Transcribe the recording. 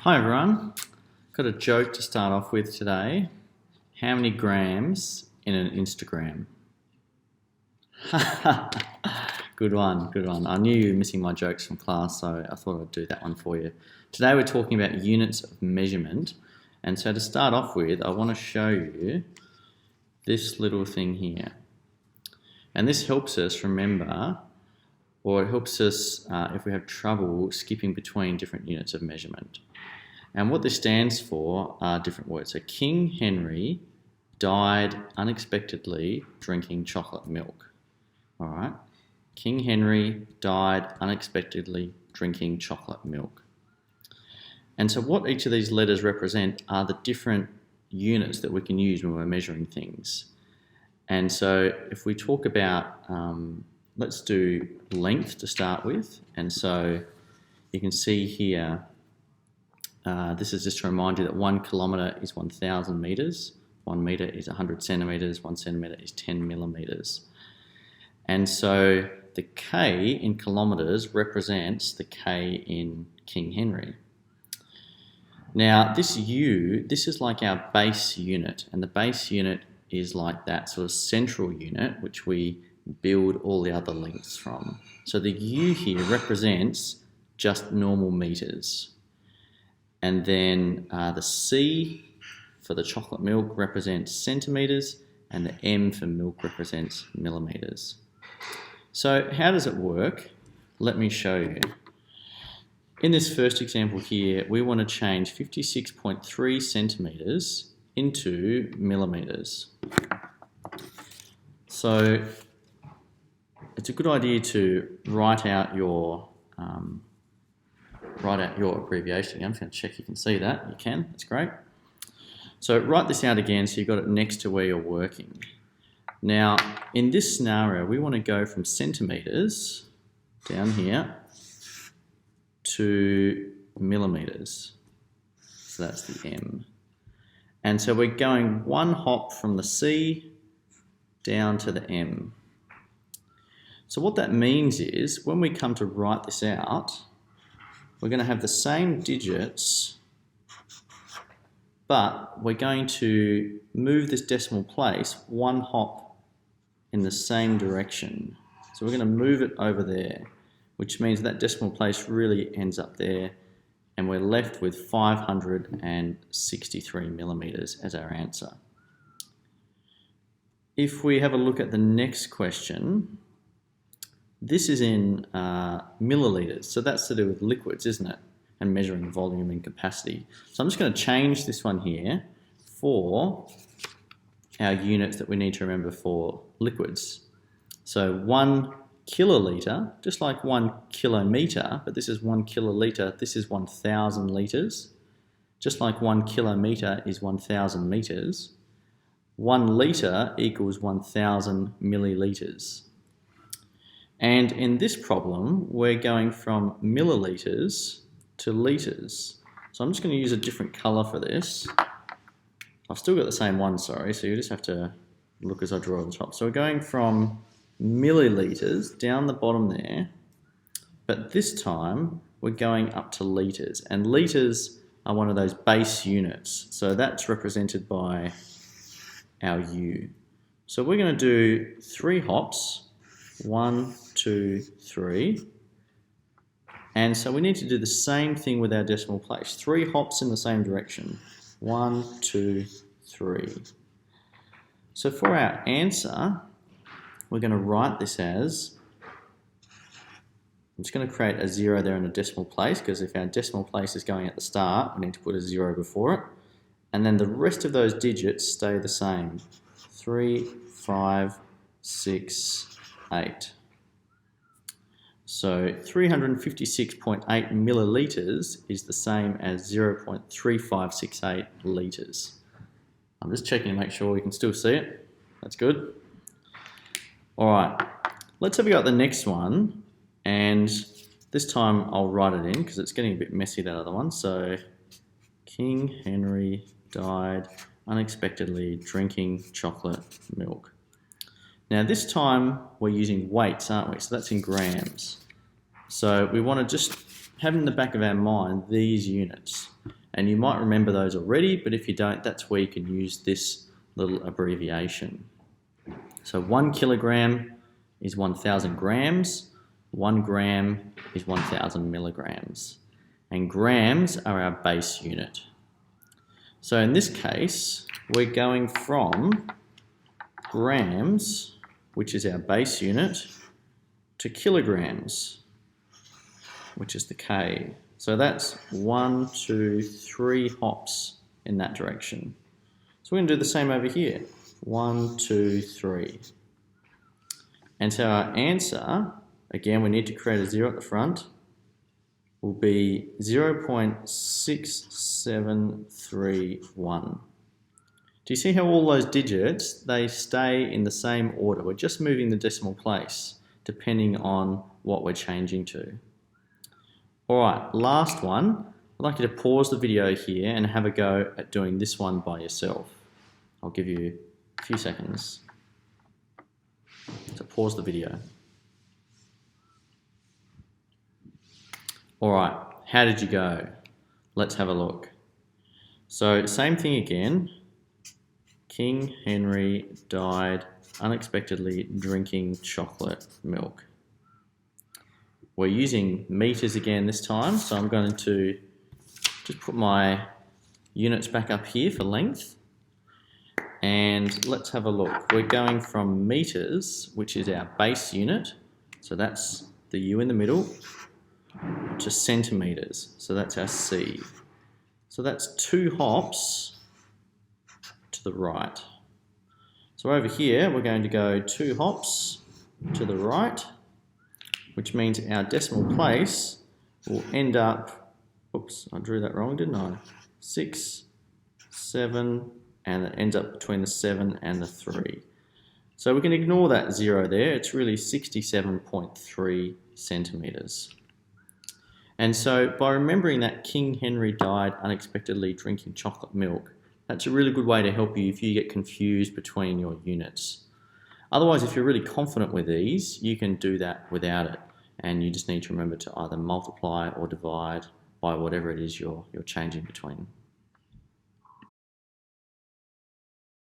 Hi everyone, got a joke to start off with today. How many grams in an Instagram? Good one, good one. I knew you were missing my jokes from class, so I thought I'd do that one for you. Today we're talking about units of measurement, and so to start off with, I want to show you this little thing here. And this helps us remember, or it helps us if we have trouble skipping between different units of measurement. And what this stands for are different words. So King Henry died unexpectedly drinking chocolate milk. All right. King Henry died unexpectedly drinking chocolate milk. And so what each of these letters represent are the different units that we can use when we're measuring things. And so if we talk about, let's do length to start with. And so you can see here, this is just to remind you that 1 kilometre is 1,000 metres, 1 metre is 100 centimetres, 1 centimetre is 10 millimetres. And so the K in kilometres represents the K in King Henry. Now this U, this is like our base unit, and the base unit is like that sort of central unit which we build all the other lengths from. So the U here represents just normal metres. And then the C for the chocolate milk represents centimetres, and the M for milk represents millimetres. So how does it work? Let me show you. In this first example here, we want to change 56.3 centimetres into millimetres. So it's a good idea to write out your abbreviation. I'm just going to check you can see that. You can, that's great. So write this out again so you've got it next to where you're working. Now, in this scenario, we want to go from centimetres down here to millimetres. So that's the M. And so we're going one hop from the C down to the M. So what that means is when we come to write this out, we're going to have the same digits, but we're going to move this decimal place one hop in the same direction. So we're going to move it over there, which means that decimal place really ends up there, and we're left with 563 millimetres as our answer. If we have a look at the next question, this is in millilitres, so that's to do with liquids, isn't it? And measuring volume and capacity. So I'm just going to change this one here for our units that we need to remember for liquids. So 1 kilolitre, just like 1 kilometre, but this is 1 kilolitre, this is 1,000 litres. Just like 1 kilometre is 1,000 metres, 1 litre equals 1,000 millilitres. And in this problem, we're going from millilitres to litres. So I'm just going to use a different colour for this. I've still got the same one, sorry, so you just have to look as I draw at the top. So we're going from millilitres down the bottom there, but this time we're going up to litres. And litres are one of those base units, so that's represented by our U. So we're going to do 3 hops. 1, 2, 3. And so we need to do the same thing with our decimal place. 3 hops in the same direction. 1, 2, 3. So for our answer, we're going to write this as, I'm just going to create a 0 there in a decimal place, because if our decimal place is going at the start, we need to put a 0 before it. And then the rest of those digits stay the same. 3, 5, 6, 8. So 356.8 millilitres is the same as 0.3568 litres. I'm just checking to make sure we can still see it. That's good. All right, let's have a go at the next one, and this time I'll write it in because it's getting a bit messy, that other one. So King Henry died unexpectedly drinking chocolate milk. Now this time we're using weights, aren't we? So that's in grams. So we want to just have in the back of our mind these units. And you might remember those already, but if you don't, that's where you can use this little abbreviation. So 1 kilogram is 1,000 grams, 1 gram is 1,000 milligrams, and grams are our base unit. So in this case, we're going from grams, which is our base unit, to kilograms, which is the K. So that's 1, 2, 3 hops in that direction. So we're going to do the same over here. 1, 2, 3. And so our answer, again, we need to create a 0 at the front, will be 0.6731. Do you see how all those digits, they stay in the same order? We're just moving the decimal place depending on what we're changing to. Alright, last one. I'd like you to pause the video here and have a go at doing this one by yourself. I'll give you a few seconds. So pause the video. Alright, how did you go? Let's have a look. So same thing again. King Henry died unexpectedly drinking chocolate milk. We're using meters again this time, so I'm going to just put my units back up here for length. And let's have a look. We're going from meters, which is our base unit, so that's the U in the middle, to centimeters, so that's our C. So that's 2 hops to the right. So over here, we're going to go 2 hops to the right, which means our decimal place will end up, oops, I drew that wrong, didn't I? 6, 7, and it ends up between the 7 and the 3. So we can ignore that 0 there, it's really 67.3 centimeters. And so by remembering that King Henry died unexpectedly drinking chocolate milk, that's a really good way to help you if you get confused between your units. Otherwise, if you're really confident with these, you can do that without it. And you just need to remember to either multiply or divide by whatever it is you're changing between.